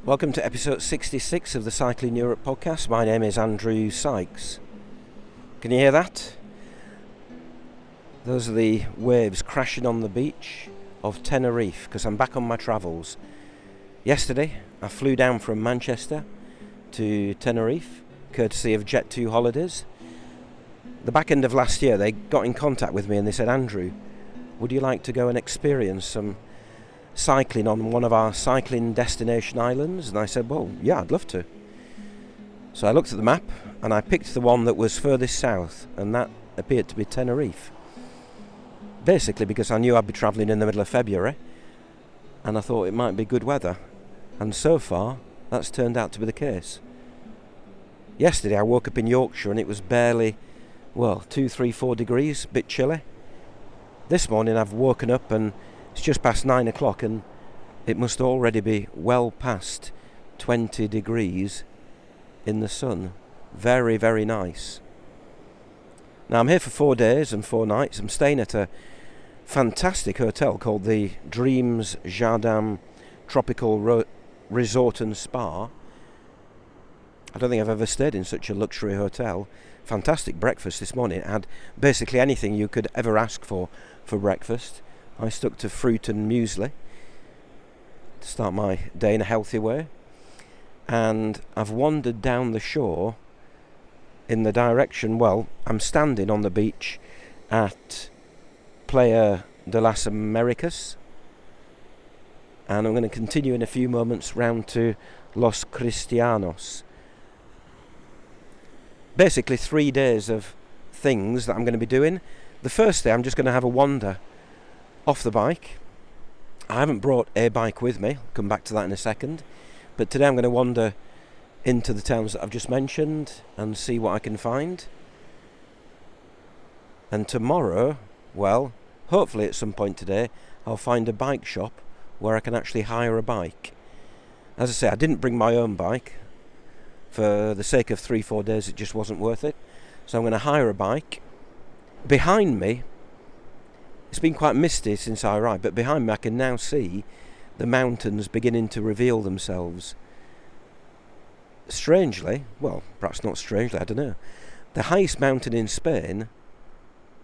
Welcome to episode 66 of the Cycling Europe podcast. My name is Andrew Sykes. Can you hear that? Those are the waves crashing on the beach of Tenerife because I'm back on my travels. Yesterday I flew down from Manchester to Tenerife, courtesy of Jet2 Holidays. The back end of last year they got in contact with me and they said, Andrew, would you like to go and experience some cycling on one of our cycling destination islands? And I said, well, yeah, I'd love to. So I looked at the map and I picked the one that was furthest south, and that appeared to be Tenerife. Basically because I knew I'd be travelling in the middle of February and I thought it might be good weather, and so far that's turned out to be the case. Yesterday I woke up in Yorkshire and it was barely 2, 3, 4 degrees, a bit chilly. This morning I've woken up and it's just past 9 o'clock and it must already be well past 20 degrees in the sun. Very, very nice. Now I'm here for 4 days and 4 nights. I'm staying at a fantastic hotel called the Dreams Jardin Tropical Resort and Spa. I don't think I've ever stayed in such a luxury hotel. Fantastic breakfast this morning. It had basically anything you could ever ask for breakfast. I stuck to fruit and muesli to start my day in a healthy way. And I've wandered down the shore in the direction, I'm standing on the beach at Playa de las Americas. And I'm going to continue in a few moments round to Los Cristianos. Basically 3 days of things that I'm going to be doing. The first day I'm just going to have a wander off the bike. I haven't brought a bike with me, I'll come back to that in a second, but today I'm going to wander into the towns that I've just mentioned and see what I can find. And tomorrow, hopefully at some point today, I'll find a bike shop where I can actually hire a bike. As I say, I didn't bring my own bike. For the sake of 3-4 days it just wasn't worth it, so I'm going to hire a bike. Behind me, it's been quite misty since I arrived, but behind me I can now see the mountains beginning to reveal themselves. Strangely, perhaps not strangely, I don't know, the highest mountain in Spain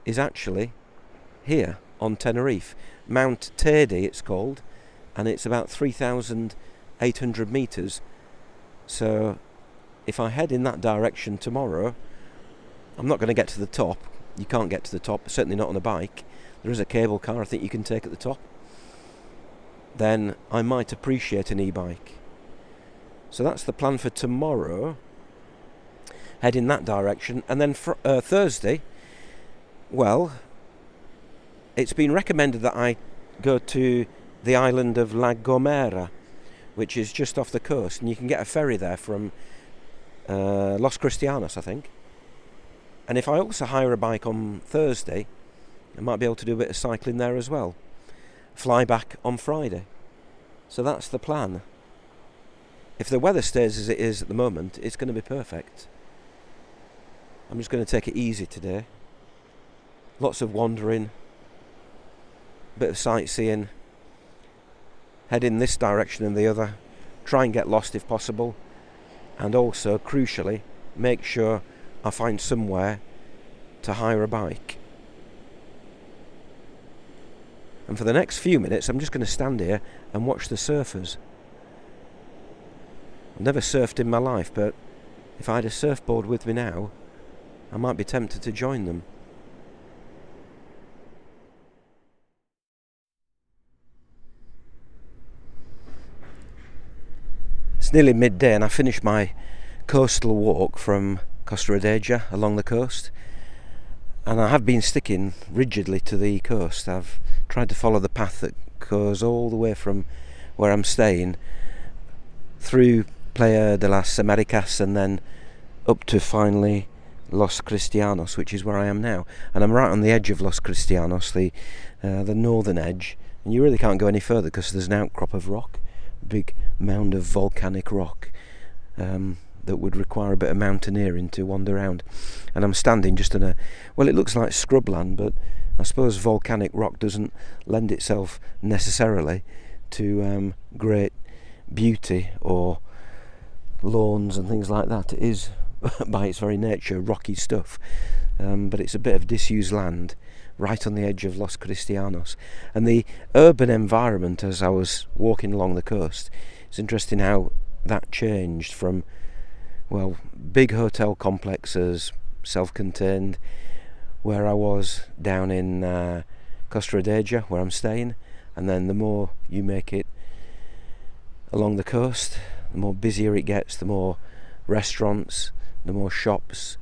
is actually here on Tenerife. Mount Adeje it's called, and it's about 3,800 metres. So if I head in that direction tomorrow, I'm not going to get to the top. You can't get to the top, certainly not on a bike. There is a cable car I think you can take at the top. Then I might appreciate an e-bike. So that's the plan for tomorrow. Head in that direction. And then for Thursday, it's been recommended that I go to the island of La Gomera, which is just off the coast. And you can get a ferry there from Los Cristianos, I think. And if I also hire a bike on Thursday, I might be able to do a bit of cycling there as well. Fly back on Friday. So that's the plan. If the weather stays as it is at the moment, it's going to be perfect. I'm just going to take it easy today. Lots of wandering, bit of sightseeing, head in this direction and the other, try and get lost if possible, and also, crucially, make sure I find somewhere to hire a bike. And for the next few minutes I'm just going to stand here and watch the surfers. I've never surfed in my life, but if I had a surfboard with me now, I might be tempted to join them. It's nearly midday and I finished my coastal walk from Costa Adeje along the coast, and I have been sticking rigidly to the coast. I've tried to follow the path that goes all the way from where I'm staying through Playa de las Americas and then up to finally Los Cristianos, which is where I am now. And I'm right on the edge of Los Cristianos, the northern edge, and you really can't go any further because there's an outcrop of rock, a big mound of volcanic rock that would require a bit of mountaineering to wander around. And I'm standing just in it looks like scrubland, but I suppose volcanic rock doesn't lend itself necessarily to great beauty or lawns and things like that. It is, by its very nature, rocky stuff, but it's a bit of disused land right on the edge of Los Cristianos. And the urban environment, as I was walking along the coast, it's interesting how that changed from, well, big hotel complexes, self-contained, where I was down in Costa Adeje, where I'm staying, and then the more you make it along the coast, the more busier it gets, the more restaurants, the more shops,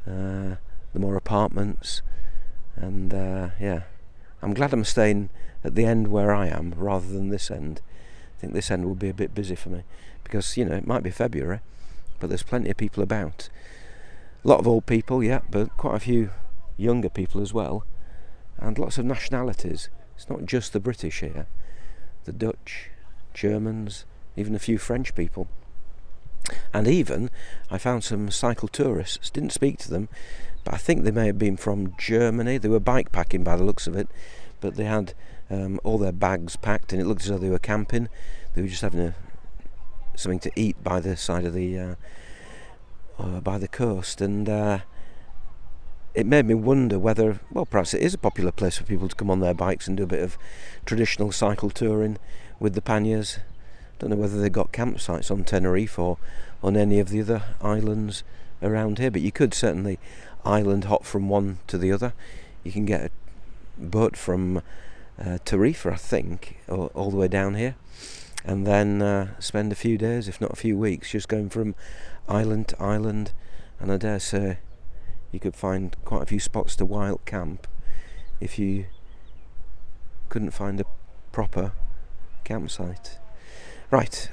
the more apartments, and I'm glad I'm staying at the end where I am rather than this end. I think this end will be a bit busy for me because, it might be February, but there's plenty of people about. A lot of old people, yeah, but quite a few younger people as well, and lots of nationalities. It's not just the British here, the Dutch, Germans, even a few French people. And even I found some cycle tourists. Didn't speak to them, but I think they may have been from Germany. They were bike packing by the looks of it, but they had all their bags packed, and it looked as though they were camping. They were just having something to eat by the side of the by the coast, and it made me wonder whether, well, perhaps it is a popular place for people to come on their bikes and do a bit of traditional cycle touring with the panniers. Don't know whether they've got campsites on Tenerife or on any of the other islands around here, but you could certainly island hop from one to the other. You can get a boat from Tarifa, I think, all the way down here, and then spend a few days, if not a few weeks, just going from island to island. And I dare say you could find quite a few spots to wild camp if you couldn't find a proper campsite. Right,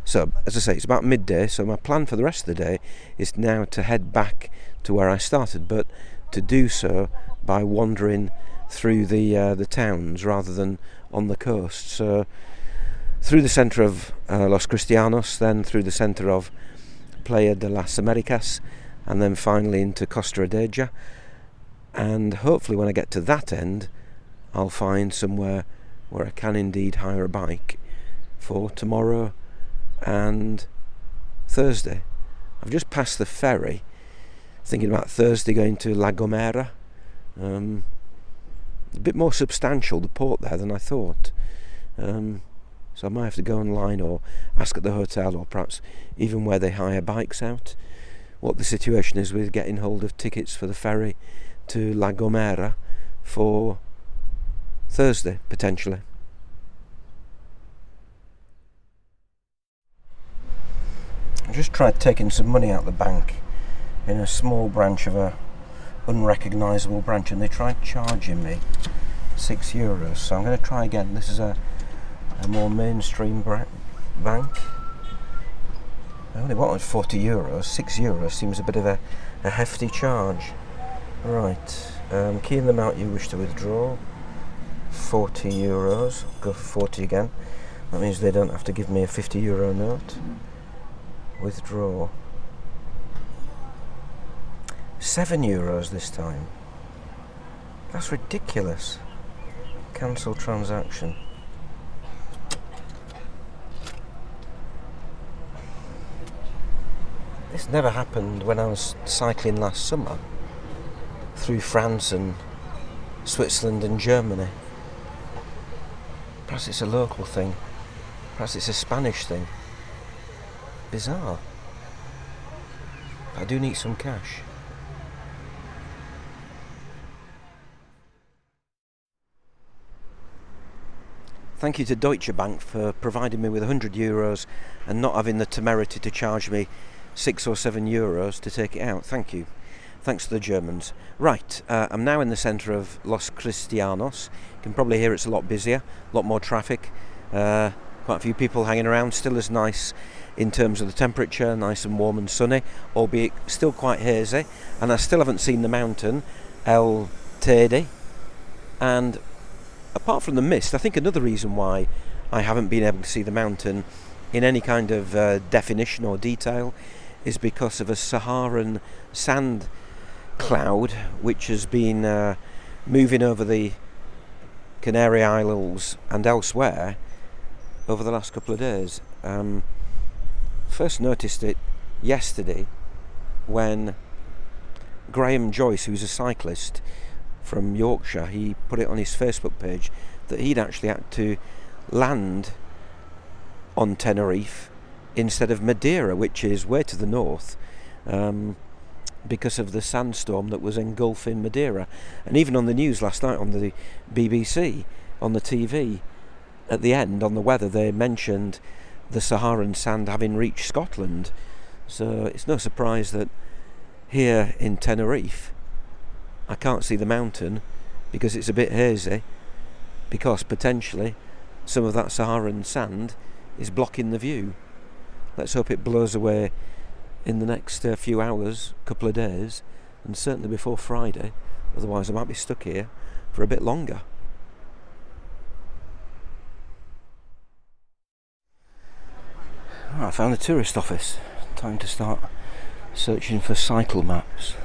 so as I say, it's about midday, so my plan for the rest of the day is now to head back to where I started, but to do so by wandering through the towns rather than on the coast. So through the centre of Los Cristianos, then through the centre of Playa de las Americas, and then finally into Costa Adeje. And hopefully when I get to that end, I'll find somewhere where I can indeed hire a bike for tomorrow and Thursday. I've just passed the ferry, thinking about Thursday going to La Gomera. A bit more substantial, the port there, than I thought. So I might have to go online or ask at the hotel, or perhaps even where they hire bikes out, what the situation is with getting hold of tickets for the ferry to La Gomera for Thursday, potentially. I just tried taking some money out of the bank in a small branch of a unrecognisable branch, and they tried charging me €6. So I'm going to try again. This is a more mainstream bank. I only wanted €40. €6 seems a bit of a hefty charge. Right, key in the amount you wish to withdraw. €40. Go for 40 again. That means they don't have to give me a €50 note. Withdraw. €7 this time. That's ridiculous. Cancel transaction. This never happened when I was cycling last summer through France and Switzerland and Germany. Perhaps it's a local thing. Perhaps it's a Spanish thing. Bizarre. I do need some cash. Thank you to Deutsche Bank for providing me with €100 and not having the temerity to charge me €6 or €7 to take it out. Thank you. Thanks to the Germans. Right, I'm now in the centre of Los Cristianos. You can probably hear it's a lot busier, a lot more traffic, quite a few people hanging around. Still as nice in terms of the temperature, nice and warm and sunny, albeit still quite hazy. And I still haven't seen the mountain, El Teide. And apart from the mist, I think another reason why I haven't been able to see the mountain in any kind of definition or detail is because of a Saharan sand cloud which has been moving over the Canary Islands and elsewhere over the last couple of days. First noticed it yesterday when Graham Joyce, who's a cyclist from Yorkshire, he put it on his Facebook page that he'd actually had to land on Tenerife instead of Madeira, which is way to the north, because of the sandstorm that was engulfing Madeira. And even on the news last night on the BBC, on the TV, at the end, on the weather, they mentioned the Saharan sand having reached Scotland. So it's no surprise that here in Tenerife I can't see the mountain because it's a bit hazy, because potentially some of that Saharan sand is blocking the view. Let's hope it blows away in the next few hours, couple of days, and certainly before Friday. Otherwise I might be stuck here for a bit longer. I found a tourist office. Time to start searching for cycle maps.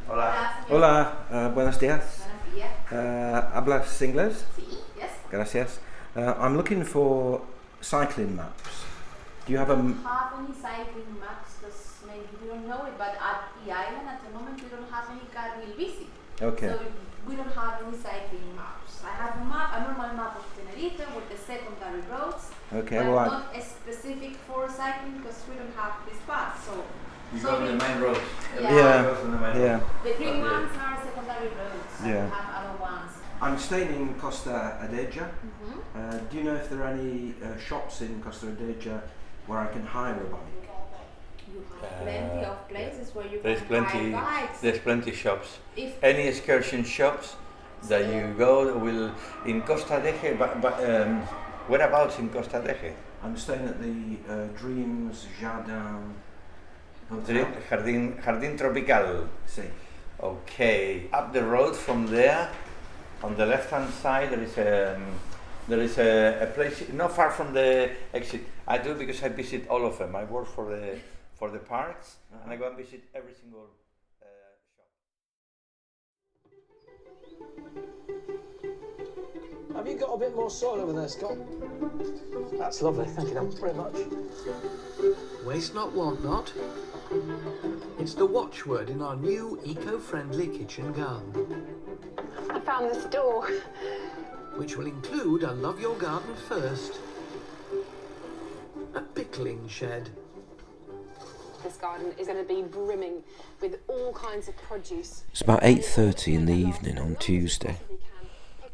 Hola. Hola, buenos días. Buenos días. Hablas inglés? Sí, yes. Gracias. I'm looking for cycling maps. Do you have a... Don't have any cycling maps because maybe you don't know it, but at the island at the moment we don't have any carril bici. Okay. So we don't have any cycling maps. I have a normal map of Tenerife with the secondary roads. Okay, but well, not specific for cycling because we don't have this path. So You go on the main roads. Yeah. Goes on the main yeah. roads. the green ones are secondary roads. And Yeah. we have other ones. I'm staying in Costa Adeje. Mm-hmm. Do you know if there are any shops in Costa Adeje where I can hire a bike? You have plenty of places where you There's can plenty. buy bikes. There's plenty shops. If Any excursion shops that you go will in Costa Adeje. But whereabouts in Costa Adeje? I'm staying at the Dreams Jardin Hotel. Jardín Tropical. See. Okay, up the road from there, on the left-hand side, there is a place not far from the exit. I do because I visit all of them. I work for the parks, and I go and visit every single shop. Have you got a bit more soil over there, Scott? That's lovely, thank you very much. Waste not, want not. It's the watchword in our new eco-friendly kitchen garden, I found this door. which will include a Love Your Garden First, a pickling shed, This garden is going to be brimming with all kinds of produce. It's about 8:30 in the evening on Tuesday,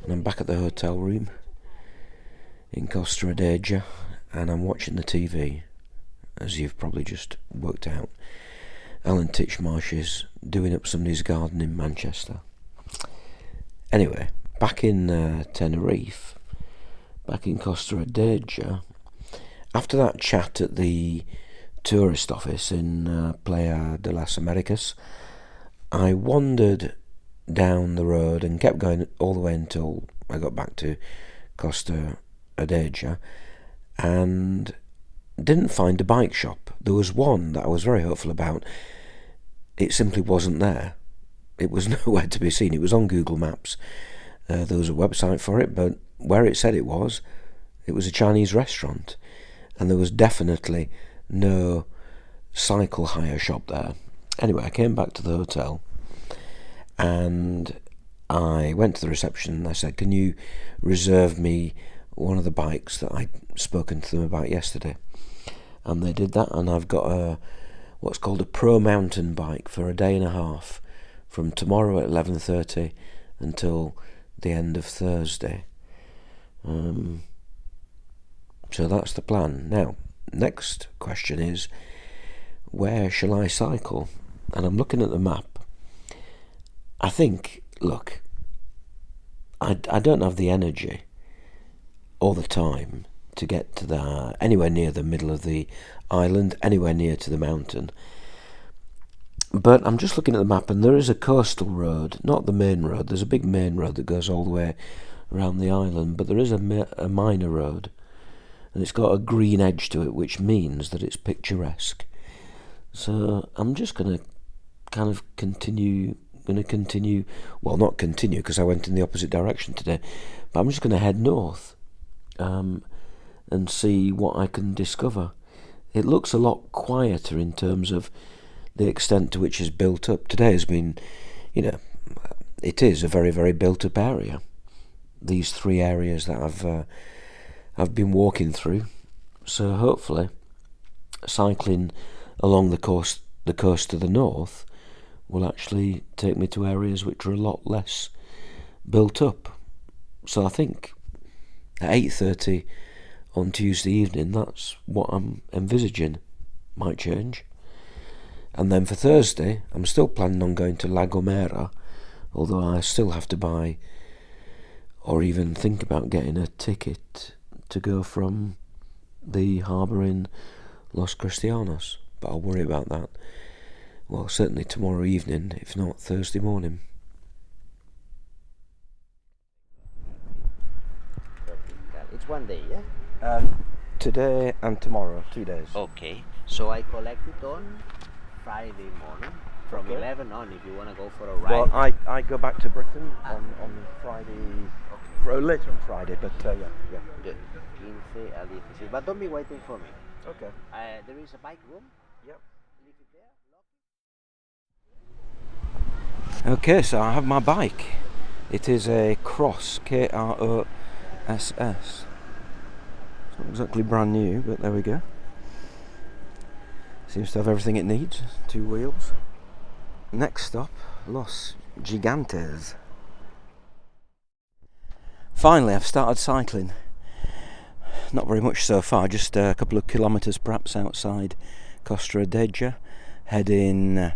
and I'm back at the hotel room in Costa Adeje, and I'm watching the TV, as you've probably just worked out. Alan Titchmarsh is doing up somebody's garden in Manchester. Anyway, back in Tenerife, back in Costa Adeje, after that chat at the tourist office in Playa de las Americas, I wandered down the road and kept going all the way until I got back to Costa Adeje, and didn't find a bike shop. There was one that I was very hopeful about. It simply wasn't there. It was nowhere to be seen. It was on Google Maps. There was a website for it, but where it said it was a Chinese restaurant, and there was definitely no cycle hire shop there. Anyway, I came back to the hotel and I went to the reception and I said, can you reserve me one of the bikes that I'd spoken to them about yesterday? And they did that, and I've got what's called a pro mountain bike for a day and a half from tomorrow at 11:30 until the end of Thursday. So that's the plan. Now, next question is, where shall I cycle? And I'm looking at the map. I think, look, I don't have the energy all the time to get to anywhere near the middle of the island, anywhere near to the mountain. But I'm just looking at the map, and there is a coastal road, not the main road. There's a big main road that goes all the way around the island, but there is a minor road, and it's got a green edge to it, which means that it's picturesque. So I'm just going to kind of continue going to continue, well, not continue because I went in the opposite direction today, but I'm just going to head north and see what I can discover. It looks a lot quieter in terms of the extent to which it's built up. Today has been, it is a very, very built up area. These 3 areas that I've been walking through. So hopefully cycling along the coast to the north will actually take me to areas which are a lot less built up. So I think at 8:30 on Tuesday evening, that's what I'm envisaging. Might change. And then for Thursday, I'm still planning on going to La Gomera, although I still have to buy or even think about getting a ticket to go from the harbour in Los Cristianos. But I'll worry about that. Well, certainly tomorrow evening, if not Thursday morning. It's one day, yeah? Today and tomorrow, 2 days. Okay. So I collect it on Friday morning from Okay. 11 on if you want to go for a ride. Well, I go back to Britain on Friday, later on Friday, but yeah. Good. 15 al 16. But don't be waiting for me. Okay. There is a bike room. Yep. Leave it there. Okay, so I have my bike. It is a Cross, Kross. It's not exactly brand new, but there we go. Seems to have everything it needs. 2 wheels. Next stop, Los Gigantes. Finally, I've started cycling. Not very much so far, just a couple of kilometres perhaps outside Costa Adeje, heading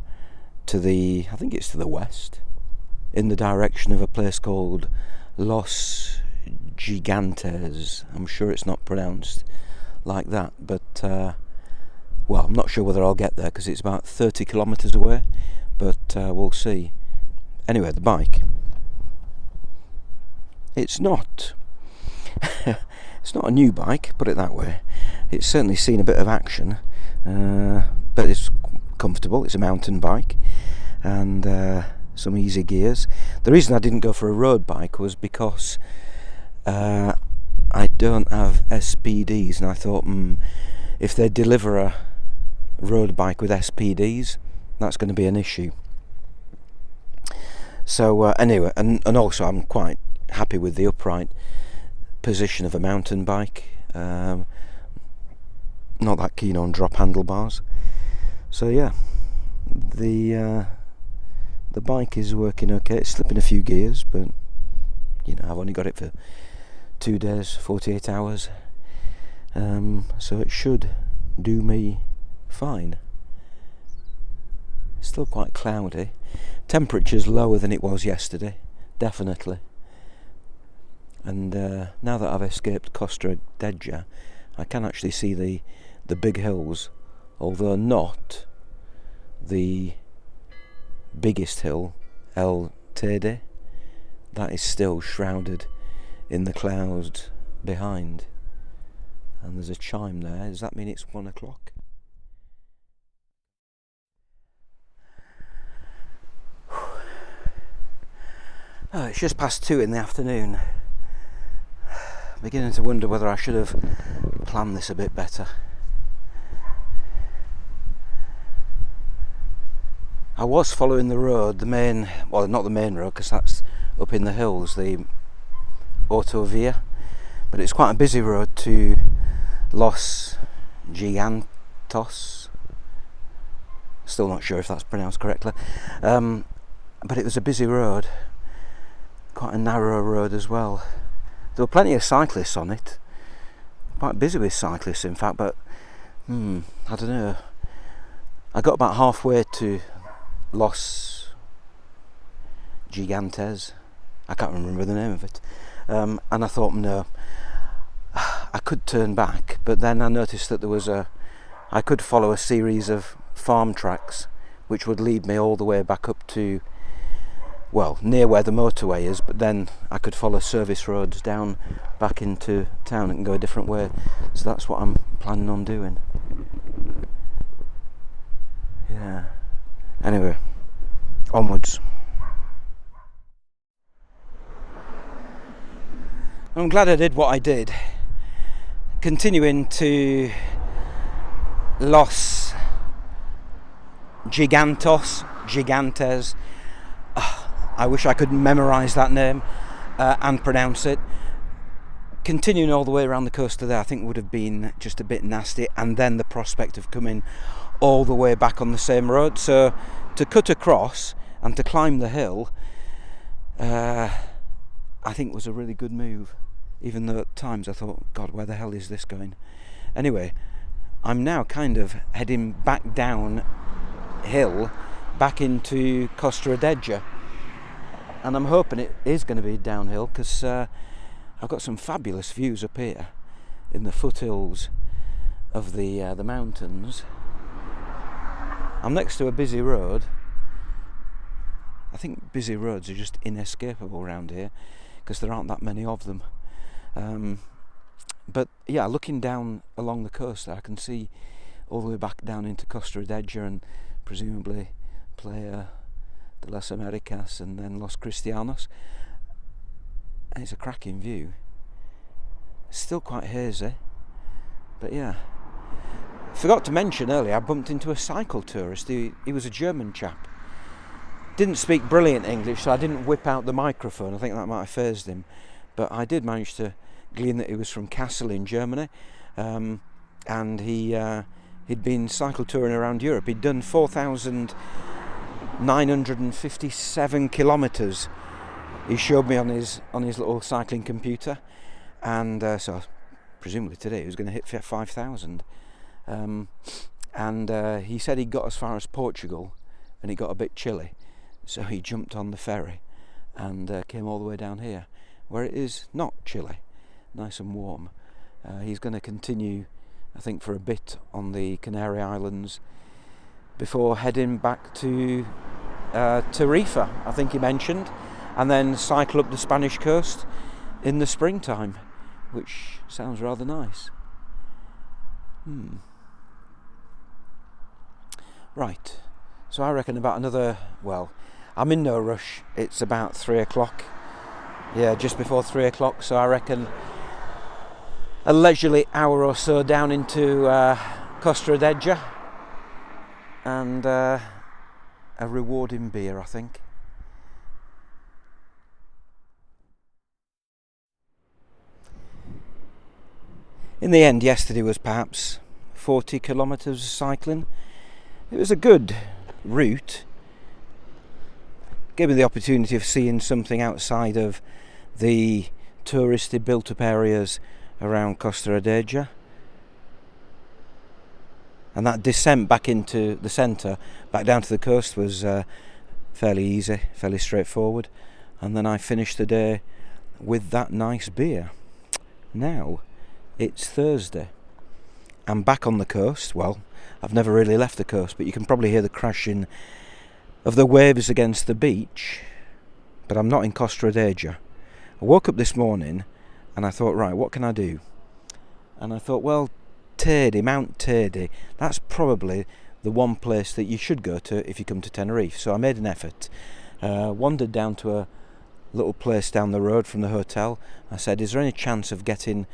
to the, I think it's to the west, in the direction of a place called Los Gigantes. I'm sure it's not pronounced like that, but well, I'm not sure whether I'll get there because it's about 30 kilometres away, but we'll see. Anyway, the bike, it's not it's not a new bike, put it that way. It's certainly seen a bit of action, but it's comfortable. It's a mountain bike and some easy gears. The reason I didn't go for a road bike was because I don't have SPDs, and I thought if they deliver a road bike with SPDs, that's going to be an issue. So anyway, and also I'm quite happy with the upright position of a mountain bike. Not that keen on drop handlebars. So yeah, the bike is working okay. It's slipping a few gears, but I've only got it for 2 days, 48 hours, so it should do me fine. It's still quite cloudy. Temperature's lower than it was yesterday, definitely. And now that I've escaped Costa Adeje, I can actually see the big hills, although not the biggest hill, El Tede. That is still shrouded in the clouds behind. And there's a chime there. Does that mean it's 1 o'clock? Oh, it's just past 2 in the afternoon. Beginning to wonder whether I should have planned this a bit better. I was following the road, not the main road, because that's up in the hills, the autovia, but it's quite a busy road to Los Gigantos. Still not sure if that's pronounced correctly, but it was a busy road, quite a narrow road as well. There were plenty of cyclists on it, quite busy with cyclists in fact, but I don't know. I got about halfway to Los Gigantes, I can't remember the name of it, and I thought, no, I could turn back, but then I noticed that I could follow a series of farm tracks which would lead me all the way back up to, well, near where the motorway is, but then I could follow service roads down back into town and go a different way, so that's what I'm planning on doing. Yeah. Anyway, onwards. I'm glad I did what I did. Continuing to Los Gigantes. I wish I could memorise that name and pronounce it. Continuing all the way around the coast of there, I think would have been just a bit nasty, and then the prospect of coming all the way back on the same road. So to cut across and to climb the hill, I think was a really good move, even though at times I thought, God, where the hell is this going? Anyway, I'm now kind of heading back down hill, back into Costa Adeje, and I'm hoping it is going to be downhill, because I've got some fabulous views up here in the foothills of the mountains. I'm next to a busy road. I think busy roads are just inescapable around here because there aren't that many of them. But yeah, looking down along the coast there, I can see all the way back down into Costa Adeje and presumably Playa de las Americas and then Los Cristianos. And it's a cracking view. It's still quite hazy, but yeah. Forgot to mention earlier, I bumped into a cycle tourist. He was a German chap. Didn't speak brilliant English, so I didn't whip out the microphone. I think that might have phased him. But I did manage to glean that he was from Kassel in Germany, and he'd been cycle touring around Europe. He'd done 4,957 kilometres. He showed me on his little cycling computer, and so presumably today he was going to hit 5,000. And he said he got as far as Portugal, and it got a bit chilly, so he jumped on the ferry and came all the way down here, where it is not chilly, nice and warm. He's going to continue, I think, for a bit on the Canary Islands before heading back to Tenerife, I think he mentioned, and then cycle up the Spanish coast in the springtime, which sounds rather nice. Right, so I reckon about another, well, I'm in no rush. It's about 3 o'clock. Yeah, just before 3 o'clock, so I reckon a leisurely hour or so down into Costa Adeje, and a rewarding beer, I think. In the end, yesterday was perhaps 40 kilometres of cycling. It was a good route. Gave me the opportunity of seeing something outside of the touristy built-up areas around Costa Adeje. And that descent back into the centre, back down to the coast, was fairly easy, fairly straightforward. And then I finished the day with that nice beer. Now, it's Thursday. I'm back on the coast. Well, I've never really left the coast, but you can probably hear the crashing of the waves against the beach. But I'm not in Costa Adeje. I woke up this morning and I thought, right, what can I do? And I thought, well, Mount Teide, that's probably the one place that you should go to if you come to Tenerife. So I made an effort, wandered down to a little place down the road from the hotel. I said, is there any chance of getting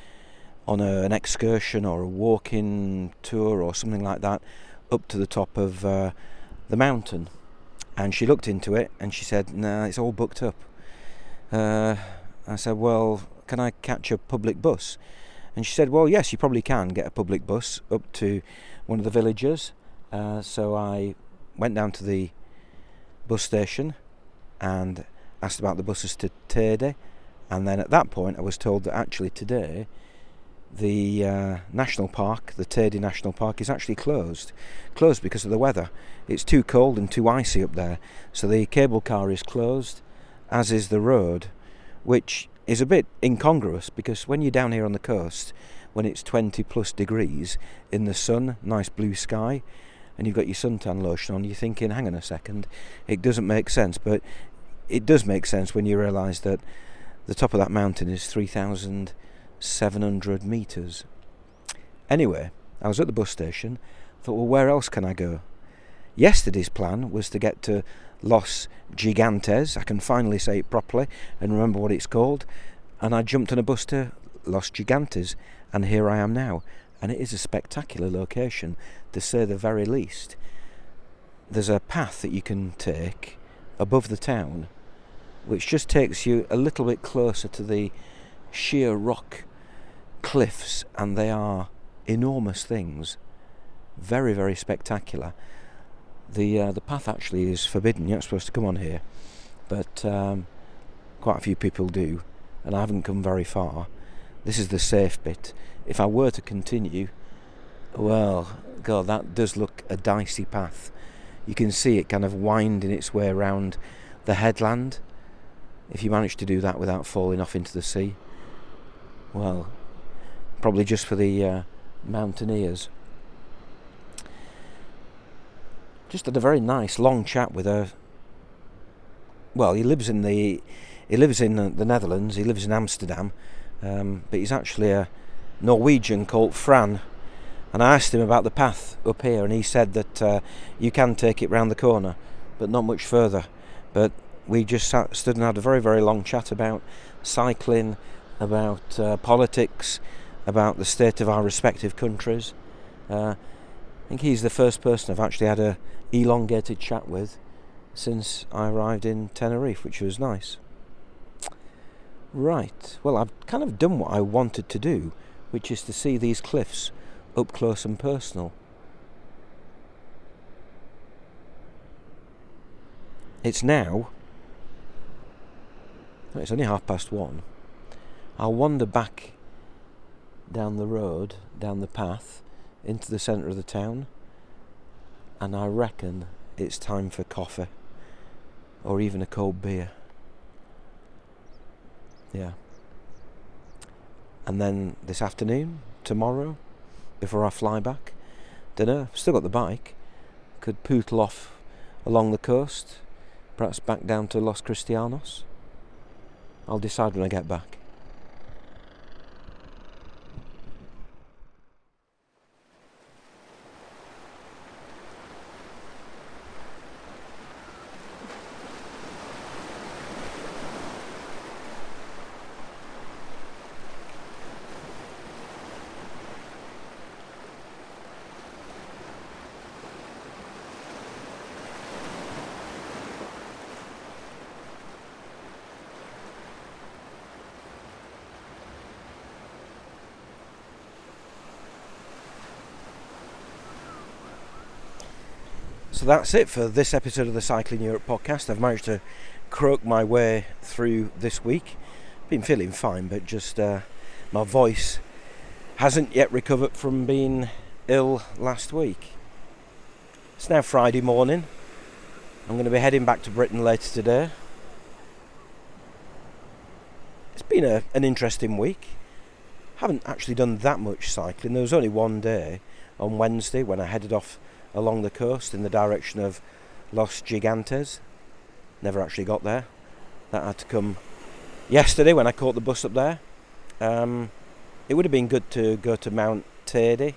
on an excursion or a walking tour or something like that up to the top of the mountain? And she looked into it and she said, nah, it's all booked up. I said, well, can I catch a public bus? And she said, well, yes, you probably can get a public bus up to one of the villages. So I went down to the bus station and asked about the buses to Teide. And then at that point I was told that actually today the national park, the Teide National Park, is actually closed because of the weather. It's too cold and too icy up there, so the cable car is closed, as is the road, which is a bit incongruous because when you're down here on the coast, when it's 20 plus degrees in the sun, nice blue sky, and you've got your suntan lotion on, you're thinking, hang on a second, it doesn't make sense. But it does make sense when you realise that the top of that mountain is 3,700 metres. Anyway, I was at the bus station, thought, well, where else can I go? Yesterday's plan was to get to Los Gigantes. I can finally say it properly and remember what it's called. and I jumped on a bus to Los Gigantes, and here I am now. And it is a spectacular location, to say the very least. There's a path that you can take above the town, which just takes you a little bit closer to the sheer rock cliffs, and they are enormous things. Very, very spectacular. The path actually is forbidden. You're not supposed to come on here, but quite a few people do, and I haven't come very far. This is the safe bit. If I were to continue, well, God, that does look a dicey path. You can see it kind of winding its way around the headland. If you manage to do that without falling off into the sea, well, probably just for the mountaineers. Just had a very nice long chat with her. Well, he lives in the Netherlands. He lives in Amsterdam, but he's actually a Norwegian called Fran. And I asked him about the path up here, and he said that you can take it round the corner, but not much further. But we just stood and had a very, very long chat about cycling, about politics, about the state of our respective countries. I think he's the first person I've actually had a elongated chat with since I arrived in Tenerife, which was nice. Right, well, I've kind of done what I wanted to do, which is to see these cliffs up close and personal. It's now, it's only 1:30. I'll wander back down the road, down the path, into the centre of the town, and I reckon it's time for coffee, or even a cold beer. Yeah. And then this afternoon, tomorrow, before I fly back, dunno, still got the bike, could pootle off along the coast, perhaps back down to Los Cristianos. I'll decide when I get back. So that's it for this episode of the Cycling Europe podcast. I've managed to croak my way through this week. Been feeling fine, but just my voice hasn't yet recovered from being ill last week. It's now Friday morning. I'm going to be heading back to Britain later today. It's been an interesting week. Haven't actually done that much cycling. There was only one day on Wednesday when I headed off along the coast in the direction of Los Gigantes. Never actually got there. That had to come yesterday when I caught the bus up there. It would have been good to go to Mount Adeje,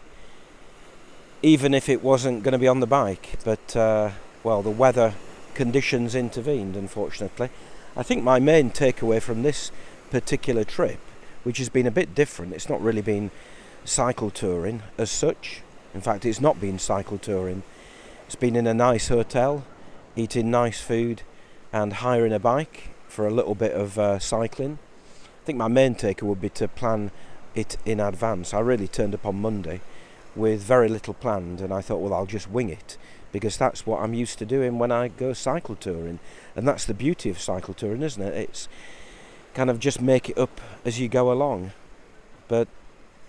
even if it wasn't going to be on the bike, but well, the weather conditions intervened, unfortunately. I think my main takeaway from this particular trip, which has been a bit different, it's not really been cycle touring as such. In fact, it's not been cycle touring. It's been in a nice hotel, eating nice food, and hiring a bike for a little bit of cycling. I think my main takeaway would be to plan it in advance. I really turned up on Monday with very little planned, and I thought, well, I'll just wing it, because that's what I'm used to doing when I go cycle touring. And that's the beauty of cycle touring, isn't it? It's kind of just make it up as you go along. But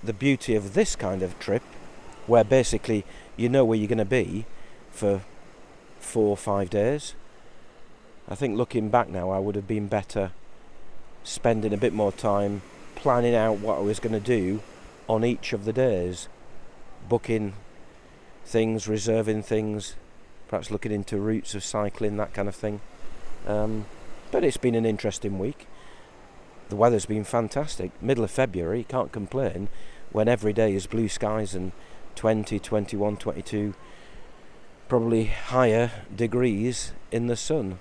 the beauty of this kind of trip, where basically you know where you're going to be for 4 or 5 days, I think looking back now, I would have been better spending a bit more time planning out what I was going to do on each of the days, booking things, reserving things, perhaps looking into routes of cycling, that kind of thing. But it's been an interesting week. The weather's been fantastic. Middle of February, can't complain, when every day is blue skies and 20, 21, 22, probably higher degrees in the sun.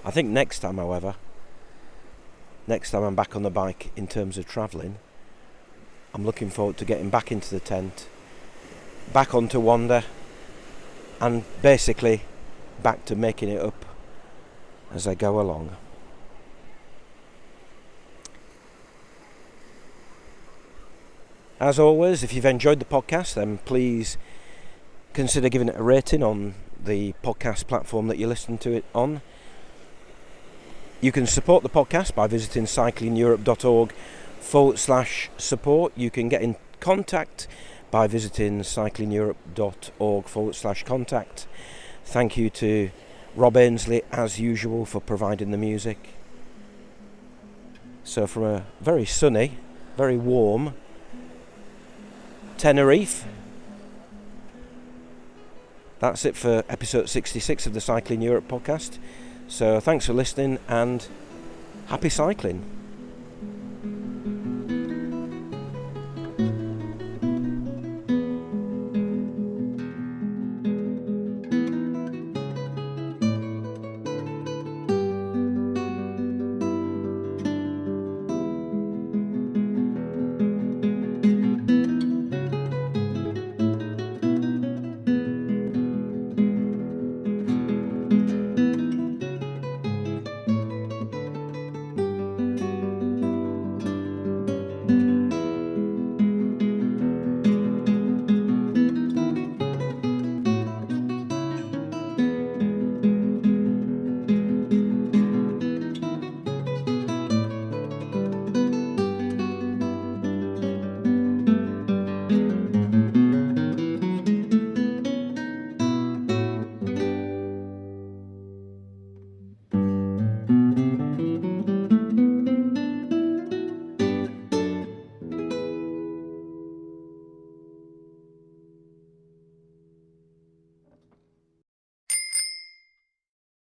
I think next time, however, next time I'm back on the bike in terms of travelling, I'm looking forward to getting back into the tent, back onto Wander, and basically back to making it up as I go along. As always, if you've enjoyed the podcast, then please consider giving it a rating on the podcast platform that you listen to it on. You can support the podcast by visiting cyclingeurope.org/support. You can get in contact by visiting cyclingeurope.org/contact. Thank you to Rob Ainsley, as usual, for providing the music. So from a very sunny, very warm Tenerife, that's it for episode 66 of the Cycling Europe podcast. So thanks for listening and happy cycling.